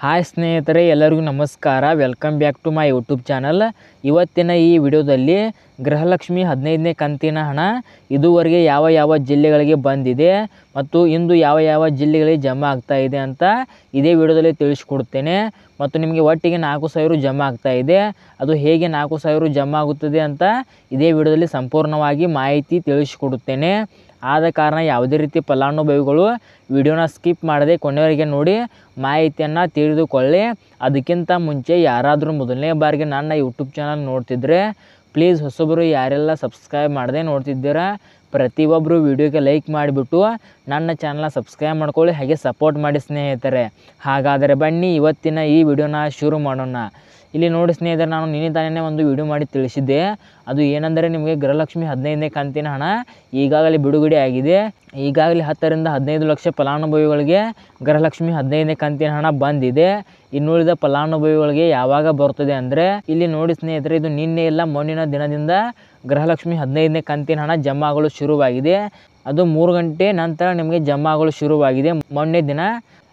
Hi ಸ್ನೇಹಿತರೆ, ಎಲ್ಲರಿಗೂ ನಮಸ್ಕಾರ. Welcome back to my YouTube channel. ಇವತ್ತಿನ ಈ ವಿಡಿಯೋದಲ್ಲಿ ಗೃಹಲಕ್ಷ್ಮಿ 15ನೇ ಕಂತಿನ ಹಣ ಇದುವರೆಗೆ ಯಾವ ಯಾವ ಜಿಲ್ಲೆಗಳಿಗೆ ಬಂದಿದೆ ಮತ್ತು ಇಂದು ಯಾವ ಯಾವ ಜಿಲ್ಲೆಗಳಿಗೆ ಜಮಾ ಆಗ್ತಾ ಇದೆ ಅಂತ ಇದೇ ವಿಡಿಯೋದಲ್ಲಿ ತಿಳಿಸ್ಕೊಡ್ತೇನೆ. ಮತ್ತು ನಿಮಗೆ ಒಟ್ಟಿಗೆ 4,000 ಜಮಾ ಆಗ್ತಾ ಇದೆ. ಅದು ಹೇಗೆ 4,000 ಜಮಾ ಆಗುತ್ತದೆ ಅಂತ ಇದೇ ವಿಡಿಯೋದಲ್ಲಿ ಸಂಪೂರ್ಣವಾಗಿ ಮಾಹಿತಿ ತಿಳಿಸಿಕೊಡುತ್ತೇನೆ. ಆದ ಕಾರಣ ಯಾವುದೇ ರೀತಿ ಫಲಾನುಭವಿಗಳು ವಿಡಿಯೋನ ಸ್ಕಿಪ್ ಮಾಡದೆ ಕೊನೆಯವರೆಗೆ ನೋಡಿ ಮಾಹಿತಿಯನ್ನು ತಿಳಿದುಕೊಳ್ಳಿ. ಅದಕ್ಕಿಂತ ಮುಂಚೆ ಯಾರಾದರೂ ಮೊದಲನೇ ಬಾರಿಗೆ ನನ್ನ ಯೂಟ್ಯೂಬ್ ಚಾನಲ್ ನೋಡ್ತಿದ್ರೆ ಪ್ಲೀಸ್ ಹೊಸಬರು ಯಾರೆಲ್ಲ ಸಬ್ಸ್ಕ್ರೈಬ್ ಮಾಡದೆ ನೋಡ್ತಿದ್ದೀರಾ ಪ್ರತಿಯೊಬ್ಬರು ವಿಡಿಯೋಗೆ ಲೈಕ್ ಮಾಡಿಬಿಟ್ಟು ನನ್ನ ಚಾನಲ್ನ ಸಬ್ಸ್ಕ್ರೈಬ್ ಮಾಡ್ಕೊಳ್ಳಿ, ಹಾಗೆ ಸಪೋರ್ಟ್ ಮಾಡಿ ಸ್ನೇಹಿತರೆ. ಹಾಗಾದರೆ ಬನ್ನಿ ಇವತ್ತಿನ ಈ ವಿಡಿಯೋನ ಶುರು ಮಾಡೋಣ. ಇಲ್ಲಿ ನೋಡಿ ಸ್ನೇಹಿತರೆ, ನಾನು ನಿನ್ನೆ ತಾನೇ ಒಂದು ವಿಡಿಯೋ ಮಾಡಿ ತಿಳಿಸಿದ್ದೆ. ಅದು ಏನೆಂದರೆ ನಿಮಗೆ ಗೃಹಲಕ್ಷ್ಮಿ 15ನೇ ಕಂತಿನ ಹಣ ಈಗಾಗಲೇ ಬಿಡುಗಡೆ ಆಗಿದೆ. ಈಗಾಗಲೇ 10 ರಿಂದ 15 ಲಕ್ಷ ಫಲಾನುಭವಿಗಳಿಗೆ ಗೃಹಲಕ್ಷ್ಮಿ 15ನೇ ಕಂತಿನ ಹಣ ಬಂದಿದೆ. ಇನ್ನುಳಿದ ಫಲಾನುಭವಿಗಳಿಗೆ ಯಾವಾಗ ಬರ್ತದೆ ಅಂದರೆ ಇಲ್ಲಿ ನೋಡಿ ಸ್ನೇಹಿತರೆ, ಇದು ನಿನ್ನೆ ಇಲ್ಲ ಮೊನ್ನಿನ ದಿನದಿಂದ ಗೃಹಲಕ್ಷ್ಮಿ 15ನೇ ಕಂತಿನ ಹಣ ಜಮಾ ಆಗಲು ಶುರುವಾಗಿದೆ. ಅದು 3 ಗಂಟೆ ನಂತರ ನಿಮಗೆ ಜಮಾ ಆಗಲು ಶುರುವಾಗಿದೆ ಮೊನ್ನೆ ದಿನ.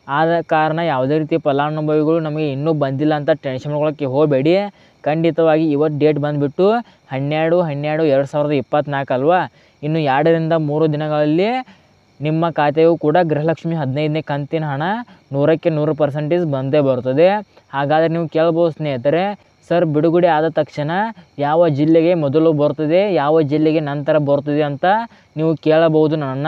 ಆದ ಕಾರಣ ಯಾವುದೇ ರೀತಿ ಫಲಾನುಭವಿಗಳು ನಮಗೆ ಇನ್ನೂ ಬಂದಿಲ್ಲ ಅಂತ ಟೆನ್ಷನ್ ಮಾಡ್ಕೊಳ್ಳೋಕ್ಕೆ ಹೋಗಬೇಡಿ. ಖಂಡಿತವಾಗಿ ಇವತ್ತು ಡೇಟ್ ಬಂದುಬಿಟ್ಟು 12/12/2024 ಅಲ್ವಾ. ಇನ್ನು 2 ರಿಂದ 3 ದಿನಗಳಲ್ಲಿ ನಿಮ್ಮ ಖಾತೆಯು ಕೂಡ ಗೃಹಲಕ್ಷ್ಮಿ 15ನೇ ಕಂತಿನ ಹಣ 100ಕ್ಕೆ 100% ಬಂದೇ ಬರ್ತದೆ. ಹಾಗಾದರೆ ನೀವು ಕೇಳ್ಬೋದು ಸ್ನೇಹಿತರೆ, ಸರ್ ಬಿಡುಗಡೆ ಆದ ತಕ್ಷಣ ಯಾವ ಜಿಲ್ಲೆಗೆ ಮೊದಲು ಬರ್ತದೆ, ಯಾವ ಜಿಲ್ಲೆಗೆ ನಂತರ ಬರ್ತದೆ ಅಂತ ನೀವು ಕೇಳಬಹುದು ನನ್ನ.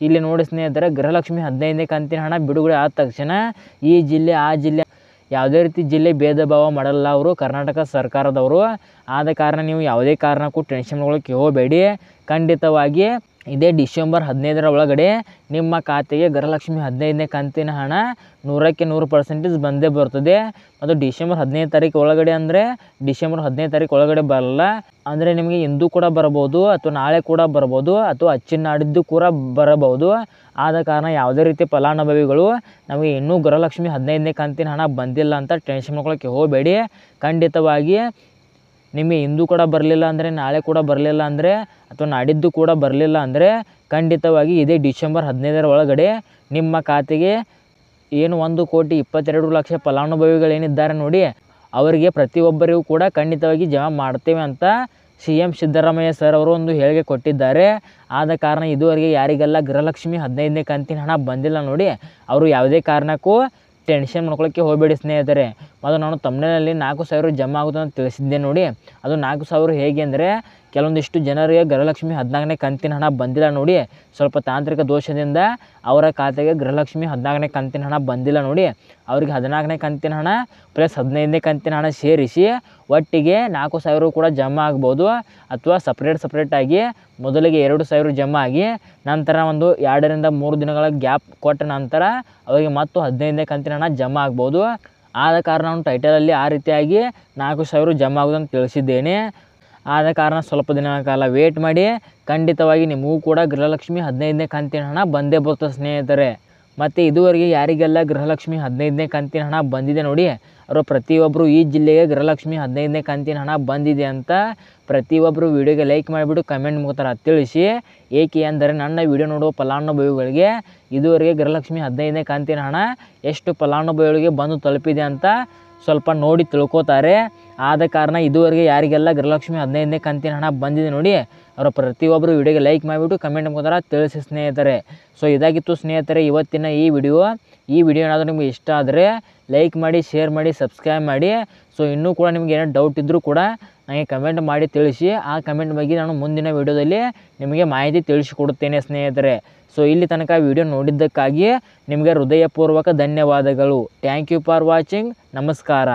ಇಲ್ಲಿ ನೋಡಿ ಸ್ನೇಹಿತರೆ, ಗೃಹಲಕ್ಷ್ಮಿ 15ನೇ ಕಂತಿನ ಹಣ ಬಿಡುಗಡೆ ಆದ ತಕ್ಷಣ ಈ ಜಿಲ್ಲೆ ಆ ಜಿಲ್ಲೆ ಯಾವುದೇ ರೀತಿ ಜಿಲ್ಲೆ ಭೇದ ಭಾವ ಮಾಡಲ್ಲ ಅವರು, ಕರ್ನಾಟಕ ಸರ್ಕಾರದವರು. ಆದ ಕಾರಣ ನೀವು ಯಾವುದೇ ಕಾರಣಕ್ಕೂ ಟೆನ್ಷನ್ ಮಾಡ್ಕೊಳ್ಳೋಕ್ಕೆ ಹೋಗಬೇಡಿ. ಖಂಡಿತವಾಗಿ ಇದೇ ಡಿಸೆಂಬರ್ 15ರ ಒಳಗಡೆ ನಿಮ್ಮ ಖಾತೆಗೆ ಗೃಹಲಕ್ಷ್ಮಿ 15ನೇ ಕಂತಿನ ಹಣ 100ಕ್ಕೆ 100% ಬಂದೇ ಬರ್ತದೆ. ಮತ್ತು ಡಿಸೆಂಬರ್ 15ನೇ ತಾರೀಕು ಒಳಗಡೆ ಅಂದರೆ ಡಿಸೆಂಬರ್ 15ನೇ ತಾರೀಕು ಒಳಗಡೆ ಬರಲ್ಲ. ಅಂದರೆ ನಿಮಗೆ ಇಂದು ಕೂಡ ಬರ್ಬೋದು, ಅಥವಾ ನಾಳೆ ಕೂಡ ಬರ್ಬೋದು, ಅಥವಾ ಅಚ್ಚಿನ ನಾಡಿದ್ದು ಕೂಡ ಬರಬಹುದು. ಆದ ಕಾರಣ ಯಾವುದೇ ರೀತಿ ಫಲಾನುಭವಿಗಳು ನಮಗೆ ಇನ್ನೂ ಗೃಹಲಕ್ಷ್ಮಿ 15ನೇ ಕಂತಿನ ಹಣ ಬಂದಿಲ್ಲ ಅಂತ ಟೆನ್ಷನ್ ಮಾಡ್ಕೊಳ್ಳೋಕ್ಕೆ ಹೋಗಬೇಡಿ. ಖಂಡಿತವಾಗಿ ನಿಮಗೆ ಇಂದು ಕೂಡ ಬರಲಿಲ್ಲ ಅಂದರೆ, ನಾಳೆ ಕೂಡ ಬರಲಿಲ್ಲ ಅಂದರೆ, ಅಥವಾ ನಾಡಿದ್ದು ಕೂಡ ಬರಲಿಲ್ಲ ಅಂದರೆ ಖಂಡಿತವಾಗಿ ಇದೇ ಡಿಸೆಂಬರ್ 15ರ ಒಳಗಡೆ ನಿಮ್ಮ ಖಾತೆಗೆ ಏನು 1,22,00,000 ಫಲಾನುಭವಿಗಳೇನಿದ್ದಾರೆ ನೋಡಿ, ಅವರಿಗೆ ಪ್ರತಿಯೊಬ್ಬರಿಗೂ ಕೂಡ ಖಂಡಿತವಾಗಿ ಜಮಾ ಮಾಡ್ತೇವೆ ಅಂತ CM ಸಿದ್ದರಾಮಯ್ಯ ಸರ್ ಅವರು ಒಂದು ಹೇಳಿಕೆ ಕೊಟ್ಟಿದ್ದಾರೆ. ಆದ ಕಾರಣ ಇದುವರೆಗೆ ಯಾರಿಗೆಲ್ಲ ಗೃಹಲಕ್ಷ್ಮಿ 15ನೇ ಕಂತಿನ ಹಣ ಬಂದಿಲ್ಲ ನೋಡಿ, ಅವರು ಯಾವುದೇ ಕಾರಣಕ್ಕೂ ಟೆನ್ಷನ್ ಮಾಡ್ಕೊಳ್ಳೋಕ್ಕೆ ಹೋಗಬೇಡಿ ಸ್ನೇಹಿತರೆ. ಮತ್ತು ನಾನು ತಮ್ಮನೇಲಿ 4,000 ಜಮಾ ಆಗುತ್ತೆ ಅಂತ ತಿಳಿಸಿದ್ದೆ ನೋಡಿ. ಅದು 4,000 ಹೇಗೆ ಅಂದರೆ, ಕೆಲವೊಂದಿಷ್ಟು ಜನರಿಗೆ ಗೃಹಲಕ್ಷ್ಮಿ 14ನೇ ಕಂತಿನ ಹಣ ಬಂದಿಲ್ಲ ನೋಡಿ, ಸ್ವಲ್ಪ ತಾಂತ್ರಿಕ ದೋಷದಿಂದ ಅವರ ಖಾತೆಗೆ ಗೃಹಲಕ್ಷ್ಮಿ 14ನೇ ಕಂತಿನ ಹಣ ಬಂದಿಲ್ಲ ನೋಡಿ. ಅವರಿಗೆ 14ನೇ ಕಂತಿನ ಹಣ ಪ್ಲಸ್ 15ನೇ ಕಂತಿನ ಹಣ ಸೇರಿಸಿ ಒಟ್ಟಿಗೆ 4,000 ಕೂಡ ಜಮಾ ಆಗ್ಬೋದು. ಅಥವಾ ಸಪ್ರೇಟಾಗಿ ಮೊದಲಿಗೆ 2,000 ಜಮಾ ಆಗಿ ನಂತರ ಒಂದು 2 ರಿಂದ 3 ದಿನಗಳ ಗ್ಯಾಪ್ ಕೊಟ್ಟ ನಂತರ ಅವರಿಗೆ ಮತ್ತು 15ನೇ ಕಂತಿನ ಹಣ ಜಮಾ ಆಗ್ಬೋದು. ಆದ ಕಾರಣ ನಾನು ಟೈಟಲಲ್ಲಿ ಆ ರೀತಿಯಾಗಿ 4,000 ಜಮಾ ಆಗೋದಂತ ತಿಳಿಸಿದ್ದೇನೆ. ಆದ ಕಾರಣ ಸ್ವಲ್ಪ ದಿನಗಳ ಕಾಲ ವೇಟ್ ಮಾಡಿ. ಖಂಡಿತವಾಗಿ ನಿಮಗೂ ಕೂಡ ಗೃಹಲಕ್ಷ್ಮಿ 15ನೇ ಕಂತಿನ ಹಣ ಬಂದೇ ಬರ್ತದೆ ಸ್ನೇಹಿತರೆ. ಮತ್ತು ಇದುವರೆಗೆ ಯಾರಿಗೆಲ್ಲ ಗೃಹಲಕ್ಷ್ಮಿ 15ನೇ ಕಂತಿನ ಹಣ ಬಂದಿದೆ ನೋಡಿ, ಅವರು ಪ್ರತಿಯೊಬ್ಬರು ಈ ಜಿಲ್ಲೆಗೆ ಗೃಹಲಕ್ಷ್ಮಿ 15ನೇ ಕಂತಿನ ಹಣ ಬಂದಿದೆ ಅಂತ ಪ್ರತಿಯೊಬ್ಬರು ವಿಡಿಯೋಗೆ ಲೈಕ್ ಮಾಡಿಬಿಟ್ಟು ಕಮೆಂಟ್ ಮುಖಾಂತರ ತಿಳಿಸಿ. ಏಕೆ ಅಂದರೆ ನನ್ನ ವಿಡಿಯೋ ನೋಡುವ ಫಲಾನುಭವಿಗಳಿಗೆ ಇದುವರೆಗೆ ಗೃಹಲಕ್ಷ್ಮಿ 15ನೇ ಕಂತಿನ ಹಣ ಎಷ್ಟು ಫಲಾನುಭವಿಗಳಿಗೆ ಬಂದು ತಲುಪಿದೆ ಅಂತ ಸ್ವಲ್ಪ ನೋಡಿ ತಿಳ್ಕೊತಾರೆ. ಆದ ಕಾರಣ ಇದುವರೆಗೆ ಯಾರಿಗೆಲ್ಲ ಗೃಹಲಕ್ಷ್ಮಿ 15ನೇ ಕಂತಿನ ಹಣ ಬಂದಿದೆ ನೋಡಿ, ಅವರ ಪ್ರತಿಯೊಬ್ಬರು ವಿಡಿಯೋಗೆ ಲೈಕ್ ಮಾಡಿಬಿಟ್ಟು ಕಮೆಂಟ್ ಮುಖಾಂತರ ತಿಳಿಸಿ ಸ್ನೇಹಿತರೆ. ಸೊ ಇದಾಗಿತ್ತು ಸ್ನೇಹಿತರೆ ಇವತ್ತಿನ ಈ ವಿಡಿಯೋ ಏನಾದರೂ ನಿಮಗೆ ಇಷ್ಟ ಆದರೆ ಲೈಕ್ ಮಾಡಿ, ಶೇರ್ ಮಾಡಿ, ಸಬ್ಸ್ಕ್ರೈಬ್ ಮಾಡಿ. ಸೊ ಇನ್ನೂ ಕೂಡ ನಿಮಗೆ ಏನೋ ಡೌಟ್ ಇದ್ದರೂ ಕೂಡ ನನಗೆ ಕಮೆಂಟ್ ಮಾಡಿ ತಿಳಿಸಿ. ಆ ಕಮೆಂಟ್ ಬಗ್ಗೆ ನಾನು ಮುಂದಿನ ವಿಡಿಯೋದಲ್ಲಿ ನಿಮಗೆ ಮಾಹಿತಿ ತಿಳಿಸಿಕೊಡುತ್ತೇನೆ ಸ್ನೇಹಿತರೆ. ಸೊ ಇಲ್ಲಿ ತನಕ ವಿಡಿಯೋ ನೋಡಿದ್ದಕ್ಕಾಗಿ ನಿಮಗೆ ಹೃದಯಪೂರ್ವಕ ಧನ್ಯವಾದಗಳು. Thank you for watching. ನಮಸ್ಕಾರ.